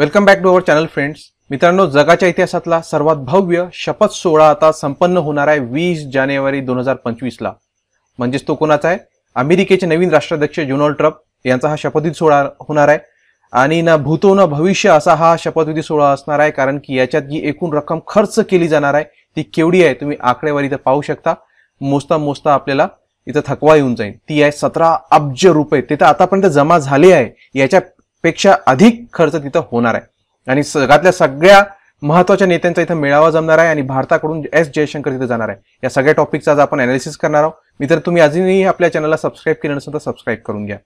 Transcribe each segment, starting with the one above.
Welcome back to our channel friends. मित्रांनो, जगाच्या इतिहासातला सर्वात भव्य शपथ सोहळा आता संपन्न होणार आहे 20 जानेवारी 2025 ला. म्हणजेच तो कोणाचा आहे? अमेरिकेचे नवीन राष्ट्राध्यक्ष डोनाल्ड ट्रम्प यांचा हा शपथविधी सोहळा होणार आहे. आणि ना भूतो न भविष्य असा हा शपथविधी सोहळा असणार आहे, कारण की याच्यात जी एकूण रक्कम खर्च केली जाणार आहे ती केवढी आहे तुम्ही आकडेवारी इथं पाहू शकता. मोजता मोजता आपल्याला इथं थकवा येऊन जाईल. ती आहे 17 अब्ज रुपये. तिथं आतापर्यंत जमा झाले आहे, याच्यापेक्षा अधिक खर्च तिथं होणार आहे. आणि जगातल्या सगळ्या महत्वाच्या नेत्यांचा इथं मेळावा जमणार आहे आणि भारताकडून एस जयशंकर तिथे जाणार आहे. या सगळ्या टॉपिकचा आज आपण अनालिसिस करणार आहोत. मित्र, तुम्ही अजूनही आपल्या चॅनलला सबस्क्राईब केलं नसेल तर सबस्क्राईब करून घ्या.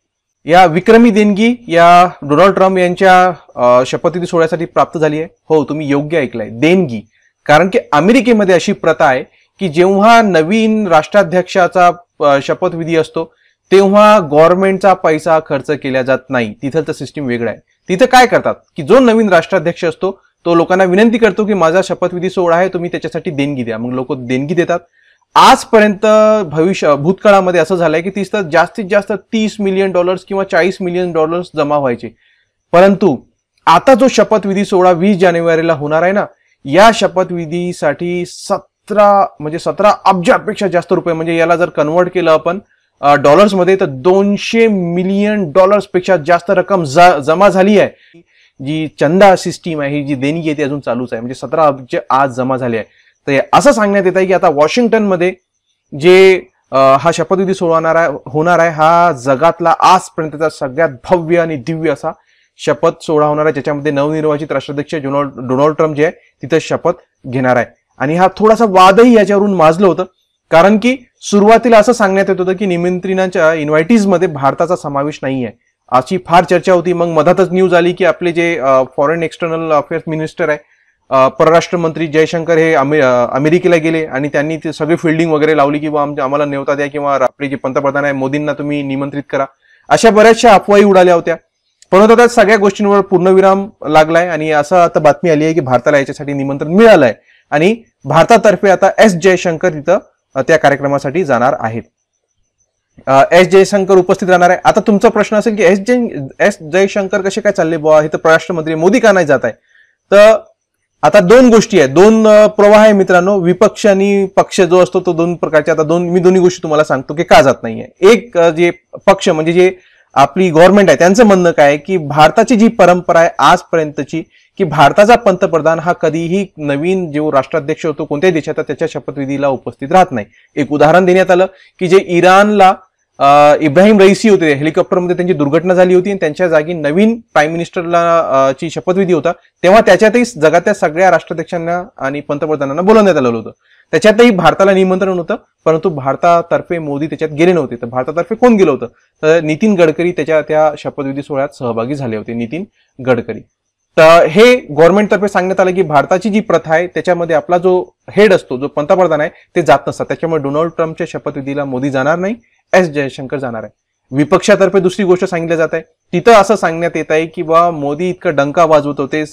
या विक्रमी देणगी या डोनाल्ड ट्रम्प यांच्या शपथविधी सोहळ्यासाठी प्राप्त झाली आहे. हो, तुम्ही योग्य ऐकलंय, देणगी. कारण की अमेरिकेमध्ये अशी प्रथा आहे की जेव्हा नवीन राष्ट्राध्यक्षाचा शपथविधी असतो तेव्हा गव्हर्नमेंटचा पैसा खर्च केला जात नाही. तिथलं सिस्टीम वेगळं आहे. तिथं काय करतात की जो नवीन राष्ट्राध्यक्ष असतो तो लोकांना विनंती करतो की माझा शपथविधी सोहळा आहे, तुम्ही त्याच्यासाठी देणगी द्या. मग लोक देणगी देतात. आजपर्यंत भूतकाळामध्ये असं झालंय की तिथं जास्तीत जास्त $30 मिलियन किंवा $40 मिलियन जमा व्हायचे. परंतु आता जो शपथविधी सोहळा 20 जानेवारीला होणार आहे ना, या शपथविधीसाठी 17 अब्जापेक्षा जास्त रुपये, म्हणजे याला जर कन्वर्ट केलं आपण डॉलर्समध्ये तर $200 मिलियन पेक्षा जास्त रक्कम जमा झाली आहे. जी चंदा सिस्टीम आहे, ही जी देणगी आहे ती अजून चालूच आहे. म्हणजे 17 अब्ज आज जमा झाले आहे. तर असं सांगण्यात येत आहे की आता वॉशिंग्टनमध्ये जे हा शपथविधी सोहळा होणार आहे, हा जगातला आजपर्यंतचा सगळ्यात भव्य आणि दिव्य असा शपथ सोहळा होणार आहे, ज्याच्यामध्ये नवनिर्वाचित राष्ट्राध्यक्ष डोनाल्ड ट्रम्प जे आहे तिथं शपथ घेणार आहे. आणि हा थोडासा वादही याच्यावरून माजलं होतं, कारण की सुरुवातीला असं सांगण्यात येत होतं की निमंत्रणाच्या इन्व्हायटीज मध्ये भारताचा समावेश नाहीये, अशी फार चर्चा होती. मग मधातच न्यूज आली की आपले जे फॉरेन एक्सटर्नल अफेअर्स मिनिस्टर आहे, परराष्ट्र मंत्री जयशंकर, हे अमेरिकेला गेले आणि त्यांनी ते सगळी फिल्डिंग वगैरे लावली की आम्हाला न्योता द्या किंवा आपले जे पंतप्रधान आहे मोदींना तुम्ही निमंत्रित करा. अशा बऱ्याचशा अफवाही उडाल्या होत्या. परंतु आता सगळ्या गोष्टींवर पूर्णविराम लागलाय आणि असं आता बातमी आली आहे की भारताला याच्यासाठी निमंत्रण मिळालंय आणि भारतातर्फे आता एस जयशंकर तिथं त्या कार्यक्रमासाठी जाणार आहेत. एस जयशंकर उपस्थित राहणार आहे. आता तुमचा प्रश्न असेल की एस जयशंकर कसे काय चालले बुवा, हे तर परराष्ट्र मंत्री मोदी का नाही जात आहे? तर आता दोन गोष्टी आहेत, दोन प्रवाह आहे मित्रांनो. विपक्ष आणि पक्ष जो असतो तो दोन प्रकारचे. आता मी दोन्ही गोष्टी तुम्हाला सांगतो की का जात नाहीये. एक जे पक्ष म्हणजे जे आपली गव्हर्नमेंट आहे त्यांचं म्हणणं काय आहे की भारताची जी परंपरा आहे आजपर्यंतची की भारताचा पंतप्रधान हा कधीही नवीन जो राष्ट्राध्यक्ष होतो कोणत्याही देशाचा त्याच्या शपथविधीला उपस्थित राहत नाही. एक उदाहरण देण्यात आलं की जे इराणला इब्राहिम रईसी होते, हेलिकॉप्टरमध्ये त्यांची दुर्घटना झाली होती आणि त्यांच्या जागी नवीन प्राईम मिनिस्टरला ची शपथविधी होता, तेव्हा त्याच्यातही जगातल्या सगळ्या राष्ट्राध्यक्षांना आणि पंतप्रधानांना बोलवण्यात आलं होतं. त्याच्यातही भारताला निमंत्रण होतं, परंतु भारतातर्फे मोदी त्याच्यात गेले नव्हते. तर भारतातर्फे कोण गेलं होतं? तर नितीन गडकरी त्या शपथविधी सोहळ्यात सहभागी झाले होते, नितीन गडकरी. तर हे गव्हर्नमेंटतर्फे सांगण्यात आलं की भारताची जी प्रथा आहे त्याच्यामध्ये आपला जो हेड असतो, जो पंतप्रधान आहे, ते जात नसतात. त्याच्यामुळे डोनाल्ड ट्रम्पच्या शपथविधीला मोदी जाणार नाही, एस जयशंकर जाणार आहे. विपक्षातर्फे दुसरी गोष्ट सांगितली जात आहे, तिथं असं सांगण्यात येत आहे की बा मोदी इतकं डंका वाजवत होते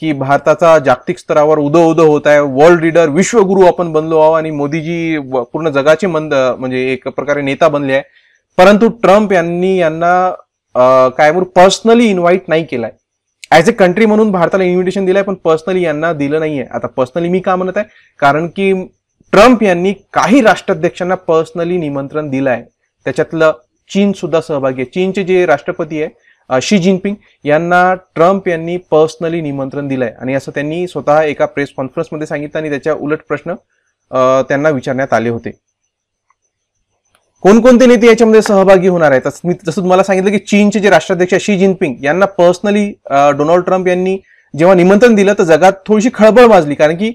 की भारताचा जागतिक स्तरावर उदो होत आहे, वर्ल्ड लीडर, विश्वगुरु आपण बनलो आहोत आणि मोदीजी पूर्ण जगाचे म्हणजे एक प्रकारे नेता बनले आहे. परंतु ट्रम्प यांना काय पर्सनली इन्व्हाइट नाही केलाय. ऍज अ कंट्री म्हणून भारताला इन्व्हिटेशन दिलंय, पण पर्सनली यांना दिलं नाहीये. आता पर्सनली मी का म्हणत आहे, कारण की ट्रम्प यांनी काही राष्ट्राध्यक्षांना पर्सनली निमंत्रण दिलंय. त्याच्यातलं चीन सुद्धा सहभागी आहे. चीनचे जे राष्ट्रपती आहे शी जिनपिंग यांना ट्रम्प यांनी पर्सनली निमंत्रण दिलंय आणि असं त्यांनी स्वतः एका प्रेस कॉन्फरन्समध्ये सांगितलं आणि त्याच्या उलट प्रश्न त्यांना विचारण्यात आले होते. कोणकोणते नेते याच्यामध्ये सहभागी होणार आहेत? जसं तुम्हाला सांगितलं की चीनचे जे राष्ट्राध्यक्ष शी जिनपिंग यांना पर्सनली डोनाल्ड ट्रम्प यांनी जेव्हा निमंत्रण दिलं तर जगात थोडीशी खळबळ माजली, कारण की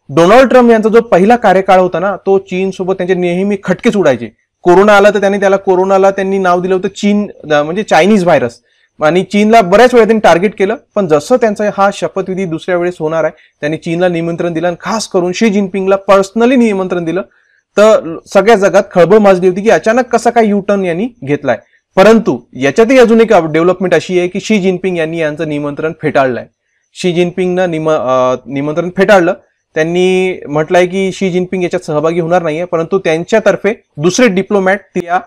डोनाल्ड ट्रम्प यांचा जो पहिला कार्यकाळ होता ना, तो चीन सोबत त्यांचे नेहमी खटकेच उडायचे. कोरोना आला तर त्यांनी नाव दिलं होतं चीन, म्हणजे चायनीज व्हायरस, आणि चीनला बऱ्याच वेळा त्यांनी टार्गेट केलं. पण जसं त्यांचा हा शपथविधी दुसऱ्या वेळेस होणार आहे त्यांनी चीनला निमंत्रण दिलं आणि खास करून शी जिनपिंगला पर्सनली निमंत्रण दिलं. तर सगळ्या जगात खळबळ माजली होती की अचानक कसा काय युटर्न यांनी घेतलाय. परंतु याच्यातही अजून एक डेव्हलपमेंट अशी आहे की शी जिनपिंग यांनी यांचं निमंत्रण फेटाळलंय. शी जिनपिंगनं निमंत्रण फेटाळलं. त्यांनी म्हटलंय की शी जिनपिंग याच्यात सहभागी होणार नाहीये, परंतु त्यांच्यातर्फे दुसरे डिप्लोमॅट त्या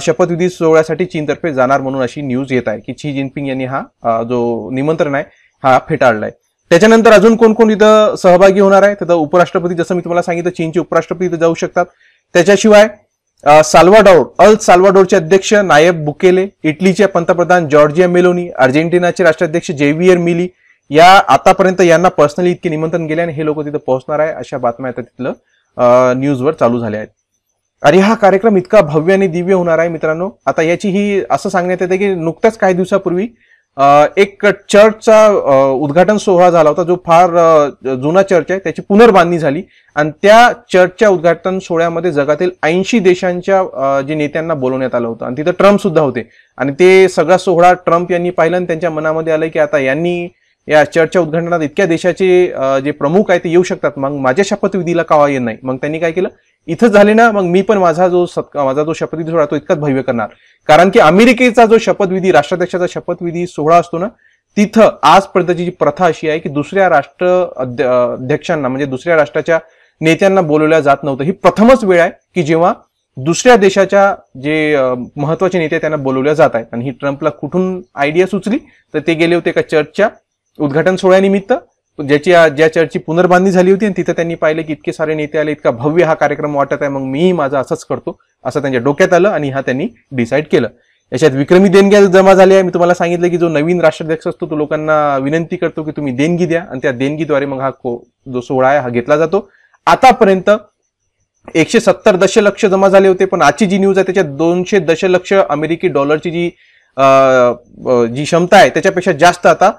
शपथविधी सोहळ्यासाठी चीनतर्फे जाणार म्हणून अशी न्यूज येत आहे की शी जिनपिंग यांनी हा जो निमंत्रण आहे हा फेटाळलाय. त्याच्यानंतर अजून कोण कोण इथं सहभागी होणार आहे, तर उपराष्ट्रपती, जसं मी तुम्हाला सांगितलं चीनचे उपराष्ट्रपती इथं जाऊ शकतात. त्याच्याशिवाय अल साल्वाडोरचे अध्यक्ष नायब बुकेले, इटलीचे पंतप्रधान जॉर्जिया मेलोनी, अर्जेंटिनाचे राष्ट्राध्यक्ष जेवियर मिली, या आतापर्यंत यांना पर्सनली इतके निमंत्रण गेले आणि हे लोक तिथं पोहोचणार आहे, अशा बातम्या आता तिथलं न्यूजवर चालू झाल्या आहेत. आणि हा कार्यक्रम इतका भव्य आणि दिव्य होणार आहे मित्रांनो. आता याची ही असं सांगण्यात येते की नुकत्याच काही दिवसापूर्वी एक चर्चचा उद्घाटन सोहळा झाला होता, जो फार जुना चर्च आहे, त्याची पुनर्बांधणी झाली आणि त्या चर्चच्या उद्घाटन सोहळ्यामध्ये जगातील 80 देशांच्या जे नेत्यांना बोलवण्यात आलं होतं आणि तिथं ट्रम्प सुद्धा होते. आणि ते सगळा सोहळा ट्रम्प यांनी पाहिलं आणि त्यांच्या मनामध्ये आलं की आता यांनी या चर्चच्या उद्घाटनात इतक्या देशाचे जे प्रमुख आहेत ते येऊ शकतात, मग माझ्या शपथविधीला का येत नाही. मग त्यांनी काय केलं, इथं झाले ना, मग मी पण माझा जो शपथविधी सोहळा तो इतकाच भव्य करणार. कारण की अमेरिकेचा जो शपथविधी, राष्ट्राध्यक्षाचा शपथविधी सोहळा असतो ना, तिथं आजपर्यंतची जी प्रथा अशी आहे की दुसऱ्या अध्यक्षांना म्हणजे दुसऱ्या राष्ट्राच्या नेत्यांना बोलवल्या जात नव्हतं. ही प्रथमच वेळ आहे की जेव्हा दुसऱ्या देशाच्या जे महत्वाचे नेते त्यांना बोलवल्या जात आहेत. आणि ही ट्रम्पला कुठून आयडिया सुचली, तर ते गेले होते एका चर्चच्या उद्घाटन सोहळ्यानिमित्त, ज्या चर्चची पुनर्बांधणी झाली होती, आणि तिथं त्यांनी पाहिलं की इतके सारे नेते आले, इतका भव्य हा कार्यक्रम वाटत आहे, मग मीही माझं असंच करतो असं त्यांच्या डोक्यात आलं आणि हा त्यांनी डिसाईड केलं. याच्यात विक्रमी देणग्या जमा झाल्या आहे. मी तुम्हाला सांगितलं की जो नवीन राष्ट्राध्यक्ष असतो तो लोकांना विनंती करतो की तुम्ही देणगी द्या आणि त्या देणगीद्वारे मग हा जो सोहळा आहे हा घेतला जातो. आतापर्यंत 170 दशलक्ष जमा झाले होते, पण आजची जी न्यूज आहे त्याच्यात 200 दशलक्ष अमेरिकी डॉलरची जी क्षमता आहे त्याच्यापेक्षा जास्त आता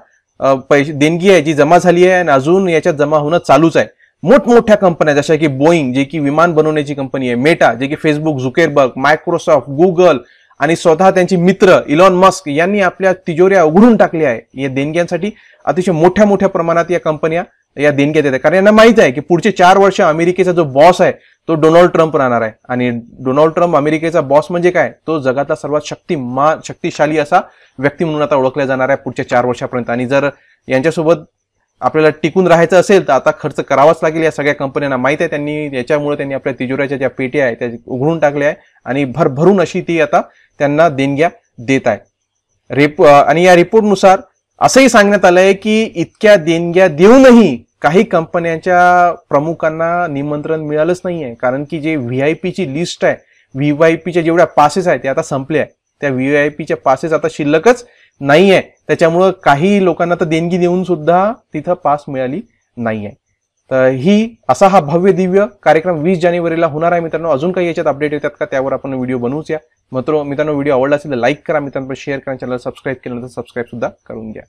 पैसे देणगी आहे जी जमा झाली आहे आणि अजून याच्यात जमा होणं चालूच आहे. मोठमोठ्या कंपन्या जशा की बोईंग, जे की विमान बनवण्याची कंपनी आहे, मेटा, जे की फेसबुक, झुकेरबर्ग, मायक्रोसॉफ्ट, गुगल आणि स्वतः त्यांचे मित्र इलॉन मस्क यांनी आपल्या तिजोऱ्या उघडून टाकल्या आहे. या देणग्यांसाठी अतिशय मोठ्या मोठ्या प्रमाणात या कंपन्या या देणग्या देतात, कारण यांना माहित आहे की पुढचे 4 वर्ष अमेरिकेचा जो बॉस आहे तो डोनाल्ड ट्रम्प राहणार आहे. आणि डोनाल्ड ट्रम्प अमेरिकेचा बॉस म्हणजे काय, तो जगातला सर्वात शक्तिशाली असा व्यक्ती म्हणून आता ओळखला जाणार आहे पुढच्या 4 वर्षापर्यंत. आणि जर यांच्यासोबत आपल्याला टिकून राहायचं असेल तर आता खर्च करावाच लागेल. या सगळ्या कंपन्यांना माहित आहे, याच्यामुळे त्यांनी आपल्या तिजोऱ्याच्या ज्या पेट्या आहेत त्या उघडून टाकल्या आहे आणि भरभरून अशी ती आता त्यांना देणग्या देत आहे. आणि या रिपोर्टनुसार असंही सांगण्यात आलंय की इतक्या देणग्या देऊनही काही कंपन्यांच्या प्रमुखांना निमंत्रण मिळालंच नाहीये, कारण की जे व्हीआयपीची लिस्ट आहे, व्हीआयपीच्या जेवढ्या पासेस आहेत ते आता संपले आहे. त्या व्हीआयपीच्या पासेस आता शिल्लकच नाहीये, त्याच्यामुळं काही लोकांना तर देणगी देऊन सुद्धा तिथं पास मिळाली नाहीये. तर असा हा भव्य दिव्य कार्यक्रम 20 जानेवारीला होणार आहे मित्रांनो. अजून काही याच्यात अपडेट येतात का, त्यावर आपण व्हिडिओ बनवूया. मित्रांनो व्हिडिओ आवडला असेल तर लाईक करा, मित्रांनो शेअर करा, चॅनल सबस्क्राईब केलं तर सबस्क्राईब सुद्धा करून घ्या.